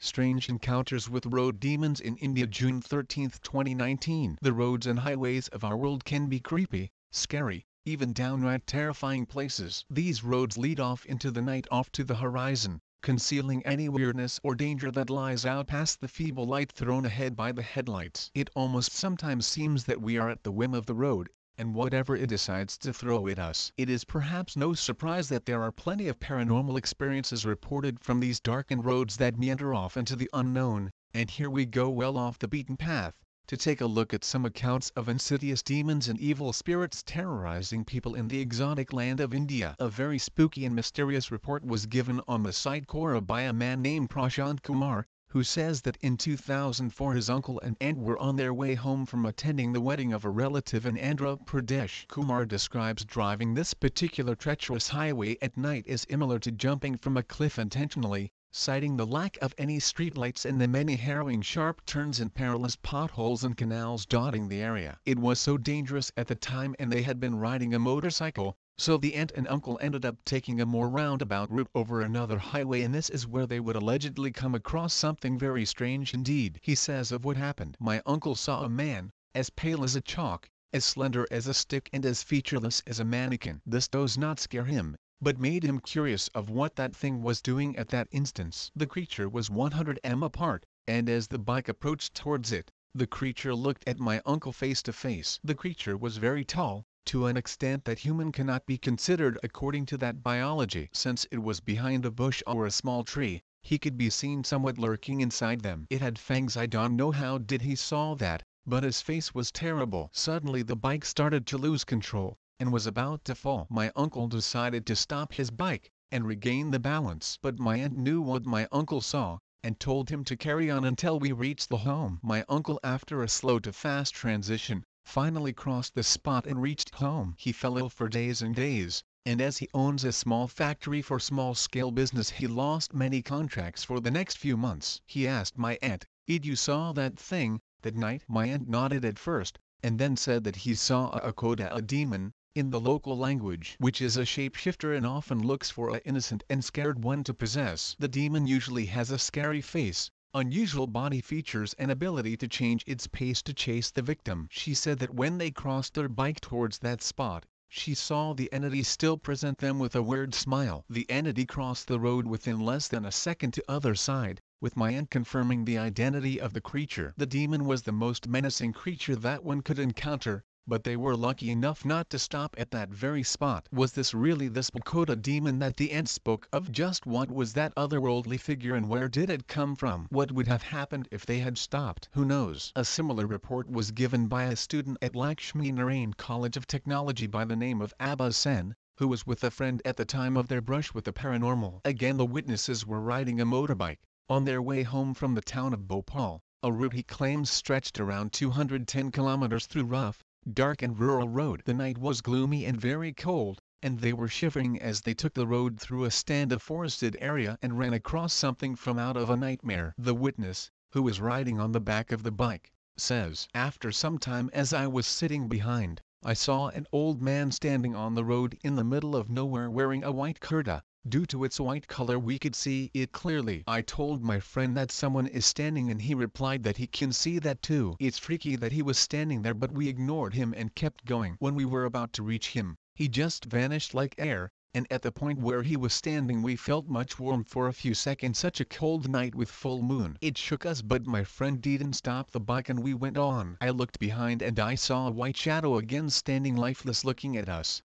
Strange Encounters with Road Demons in India, June 13, 2019. The roads and highways of our world can be creepy, scary, even downright terrifying places. These roads lead off into the night, off to the horizon, concealing any weirdness or danger that lies out past the feeble light thrown ahead by the headlights. It almost sometimes seems that we are at the whim of the road, and whatever it decides to throw at us. It is perhaps no surprise that there are plenty of paranormal experiences reported from these darkened roads that meander off into the unknown, and here we go well off the beaten path, to take a look at some accounts of insidious demons and evil spirits terrorizing people in the exotic land of India. A very spooky and mysterious report was given on the site Quora by a man named Prashant Kumar, who says that in 2004 his uncle and aunt were on their way home from attending the wedding of a relative in Andhra Pradesh. Kumar describes driving this particular treacherous highway at night as similar to jumping from a cliff intentionally, citing the lack of any streetlights and the many harrowing sharp turns and perilous potholes and canals dotting the area. It was so dangerous at the time, and they had been riding a motorcycle, so the aunt and uncle ended up taking a more roundabout route over another highway, and this is where they would allegedly come across something very strange indeed. He says of what happened: "My uncle saw a man, as pale as a chalk, as slender as a stick and as featureless as a mannequin. This does not scare him, but made him curious of what that thing was doing at that instance. The creature was 100 m apart, and as the bike approached towards it, the creature looked at my uncle face to face. The creature was very tall, to an extent that human cannot be considered according to that biology. Since it was behind a bush or a small tree, he could be seen somewhat lurking inside them. It had fangs. I don't know how did he saw that, but his face was terrible." Suddenly the bike started to lose control, and was about to fall. My uncle decided to stop his bike, and regain the balance. But my aunt knew what my uncle saw, and told him to carry on until we reached the home. My uncle, after a slow to fast transition, finally crossed the spot and reached home. He fell ill for days and days, and as he owns a small factory for small-scale business, he lost many contracts for the next few months. He asked my aunt, "Did you saw that thing that night?" My aunt nodded at first, and then said that he saw a Akota, a demon, in the local language, which is a shapeshifter and often looks for a innocent and scared one to possess. The demon usually has a scary face, unusual body features, and ability to change its pace to chase the victim. She said that when they crossed their bike towards that spot, she saw the entity still present them with a weird smile. The entity crossed the road within less than a second to other side, with my aunt confirming the identity of the creature. The demon was the most menacing creature that one could encounter, but they were lucky enough not to stop at that very spot. Was this really the Spokota demon that the aunt spoke of? Just what was that otherworldly figure, and where did it come from? What would have happened if they had stopped? Who knows? A similar report was given by a student at Lakshmi Narayan College of Technology by the name of Abba Sen, who was with a friend at the time of their brush with the paranormal. Again, the witnesses were riding a motorbike, on their way home from the town of Bhopal, a route he claims stretched around 210 kilometers through rough, dark and rural road. The night was gloomy and very cold, and they were shivering as they took the road through a stand of forested area and ran across something from out of a nightmare. The witness, who was riding on the back of the bike, says, "After some time, as I was sitting behind, I saw an old man standing on the road in the middle of nowhere wearing a white kurta. Due to its white color we could see it clearly. I told my friend that someone is standing, and he replied that he can see that too. It's freaky that he was standing there, but we ignored him and kept going. When we were about to reach him, he just vanished like air, and at the point where he was standing we felt much warm for a few seconds. Such a cold night with full moon. It shook us, but my friend didn't stop the bike and we went on. I looked behind and I saw a white shadow again standing lifeless looking at us.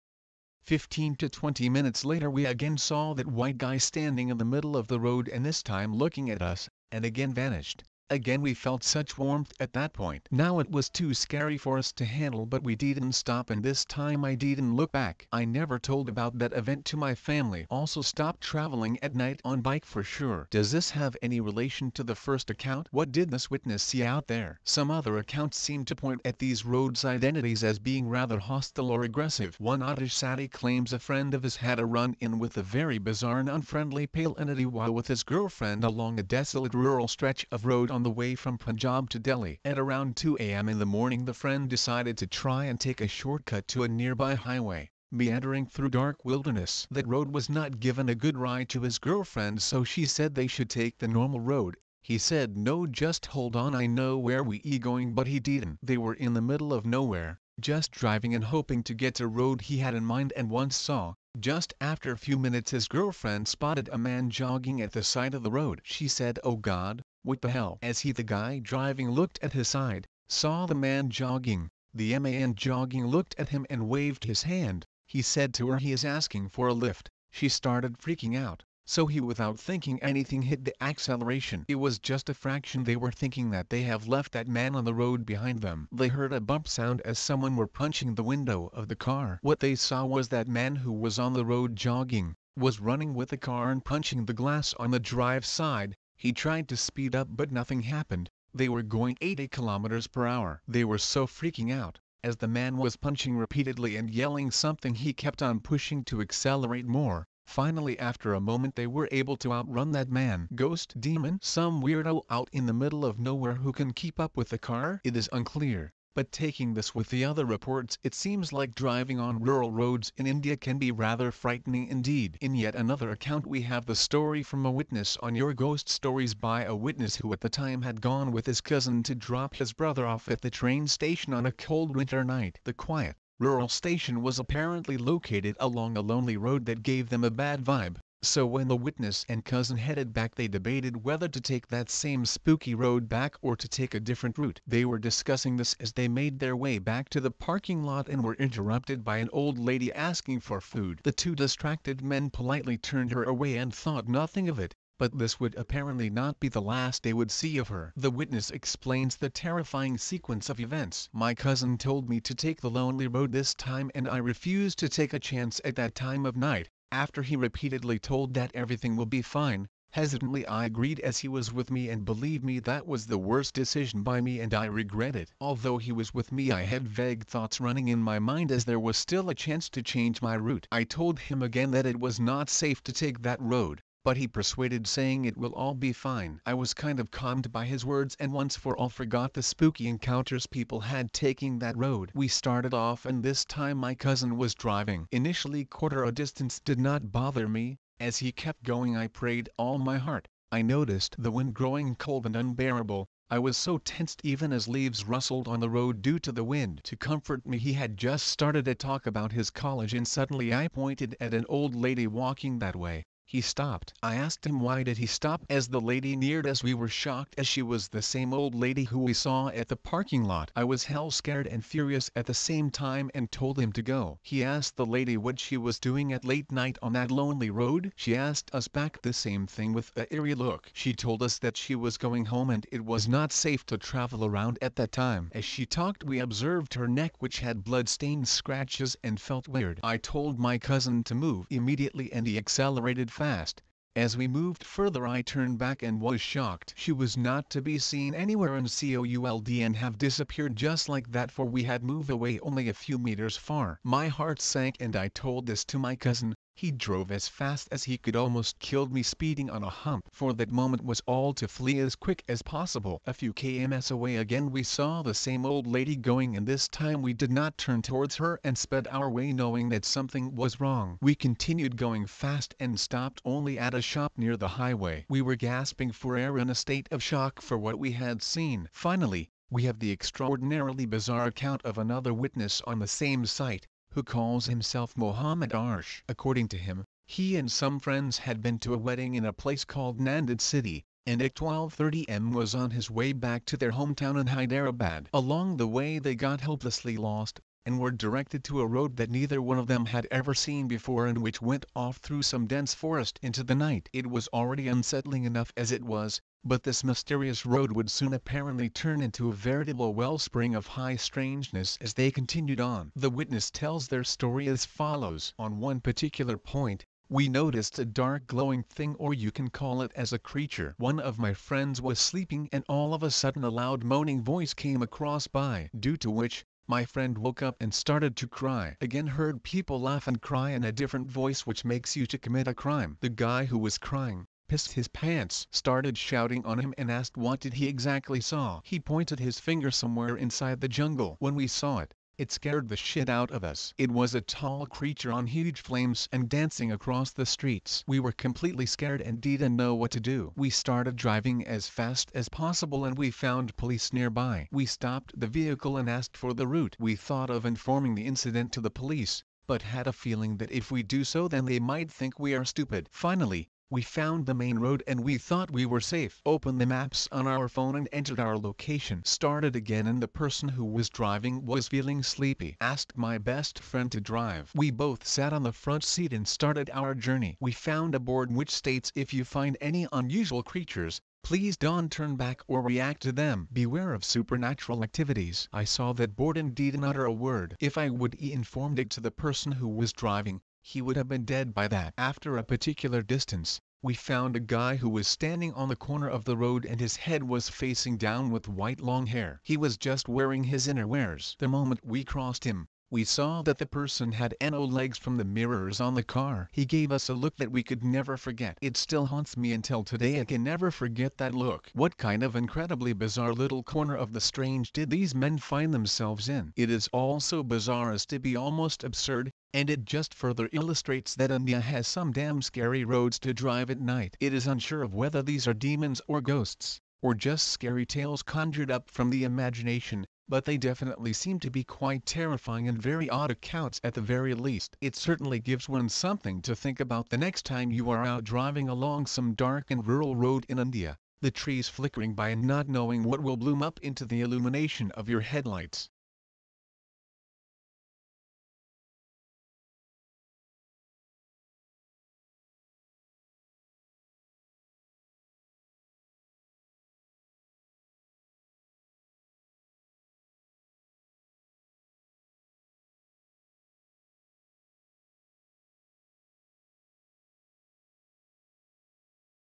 15 to 20 minutes later we again saw that white guy standing in the middle of the road, and this time looking at us, and again vanished. Again we felt such warmth at that point. Now it was too scary for us to handle, but we didn't stop, and this time I didn't look back. I never told about that event to my family. Also stopped traveling at night on bike for sure." Does this have any relation to the first account? What did this witness see out there? Some other accounts seem to point at these roadside entities as being rather hostile or aggressive. One Atish Sati claims a friend of his had a run-in with a very bizarre and unfriendly pale entity while with his girlfriend along a desolate rural stretch of road on the way from Punjab to Delhi. At around 2 a.m. in the morning the friend decided to try and take a shortcut to a nearby highway, meandering through dark wilderness. That road was not given a good ride to his girlfriend, so she said they should take the normal road, He said no, just hold on, I know where we going, but he didn't. They were in the middle of nowhere, just driving and hoping to get to road he had in mind and once saw. Just after a few minutes his girlfriend spotted a man jogging at the side of the road. She said, "Oh God, what the hell?" As the guy driving looked at his side, saw the man jogging. The man jogging looked at him and waved his hand. He said to her he is asking for a lift. She started freaking out, so he without thinking anything hit the acceleration. It was just a fraction. They were thinking that they have left that man on the road behind them. They heard a bump sound as someone were punching the window of the car. What they saw was that man who was on the road jogging, was running with the car and punching the glass on the drive side. He tried to speed up but nothing happened. They were going 80 kilometers per hour. They were so freaking out. As the man was punching repeatedly and yelling something, he kept on pushing to accelerate more. Finally, after a moment, they were able to outrun that man. Ghost demon? Some weirdo out in the middle of nowhere who can keep up with the car? It is unclear. But taking this with the other reports, it seems like driving on rural roads in India can be rather frightening indeed. In yet another account we have the story from a witness on your ghost stories by a witness who at the time had gone with his cousin to drop his brother off at the train station on a cold winter night. The quiet, rural station was apparently located along a lonely road that gave them a bad vibe. So when the witness and cousin headed back, they debated whether to take that same spooky road back or to take a different route. They were discussing this as they made their way back to the parking lot and were interrupted by an old lady asking for food. The two distracted men politely turned her away and thought nothing of it, but this would apparently not be the last they would see of her. The witness explains the terrifying sequence of events. My cousin told me to take the lonely road this time and I refused to take a chance at that time of night. After he repeatedly told that everything will be fine, hesitantly I agreed as he was with me, and believe me, that was the worst decision by me and I regret it. Although he was with me, I had vague thoughts running in my mind as there was still a chance to change my route. I told him again that it was not safe to take that road, but he persuaded, saying it will all be fine. I was kind of calmed by his words and once for all forgot the spooky encounters people had taking that road. We started off and this time my cousin was driving. Initially quarter a distance did not bother me. As he kept going I prayed all my heart. I noticed the wind growing cold and unbearable. I was so tensed even as leaves rustled on the road due to the wind. To comfort me he had just started a talk about his college and suddenly I pointed at an old lady walking that way. He stopped. I asked him why did he stop. As the lady neared us we were shocked as she was the same old lady who we saw at the parking lot. I was hell scared and furious at the same time and told him to go. He asked the lady what she was doing at late night on that lonely road. She asked us back the same thing with a eerie look. She told us that she was going home and it was not safe to travel around at that time. As she talked we observed her neck, which had blood-stained scratches, and felt weird. I told my cousin to move immediately and he accelerated fast. As we moved further I turned back and was shocked. She was not to be seen anywhere in cold and have disappeared just like that, for we had moved away only a few meters far. My heart sank and I told this to my cousin. He drove as fast as he could, almost killed me, speeding on a hump. For that moment was all to flee as quick as possible. A few kms away again we saw the same old lady going, and this time we did not turn towards her and sped our way knowing that something was wrong. We continued going fast and stopped only at a shop near the highway. We were gasping for air in a state of shock for what we had seen. Finally, we have the extraordinarily bizarre account of another witness on the same site, who calls himself Mohammed Arsh. According to him, he and some friends had been to a wedding in a place called Nanded City, and at 12:30 am was on his way back to their hometown in Hyderabad. Along the way they got hopelessly lost, and were directed to a road that neither one of them had ever seen before and which went off through some dense forest into the night. It was already unsettling enough as it was, but this mysterious road would soon apparently turn into a veritable wellspring of high strangeness as they continued on. The witness tells their story as follows. On one particular point, we noticed a dark glowing thing, or you can call it as a creature. One of my friends was sleeping and all of a sudden a loud moaning voice came across by, due to which, my friend woke up and started to cry. Again heard people laugh and cry in a different voice, which makes you to commit a crime. The guy who was crying pissed his pants, started shouting on him and asked what did he exactly saw. He pointed his finger somewhere inside the jungle. When we saw it, It scared the shit out of us. It was a tall creature on huge flames and dancing across the streets. We were completely scared and didn't know what to do. We started driving as fast as possible and we found police nearby. We stopped the vehicle and asked for the route. We thought of informing the incident to the police, but had a feeling that if we do so then they might think we are stupid. Finally, we found the main road and we thought we were safe. Opened the maps on our phone and entered our location. Started again and the person who was driving was feeling sleepy. Asked my best friend to drive. We both sat on the front seat and started our journey. We found a board which states if you find any unusual creatures, please don't turn back or react to them. Beware of supernatural activities. I saw that board and didn't utter a word. If I would informed it to the person who was driving, he would have been dead by that. After a particular distance, we found a guy who was standing on the corner of the road and his head was facing down with white long hair. He was just wearing his innerwears. The moment we crossed him, we saw that the person had no legs from the mirrors on the car. He gave us a look that we could never forget. It still haunts me until today. I can never forget that look. What kind of incredibly bizarre little corner of the strange did these men find themselves in? It is all so bizarre as to be almost absurd, and it just further illustrates that India has some damn scary roads to drive at night. It is unsure of whether these are demons or ghosts, or just scary tales conjured up from the imagination, but they definitely seem to be quite terrifying and very odd accounts at the very least. It certainly gives one something to think about the next time you are out driving along some dark and rural road in India, the trees flickering by and not knowing what will bloom up into the illumination of your headlights.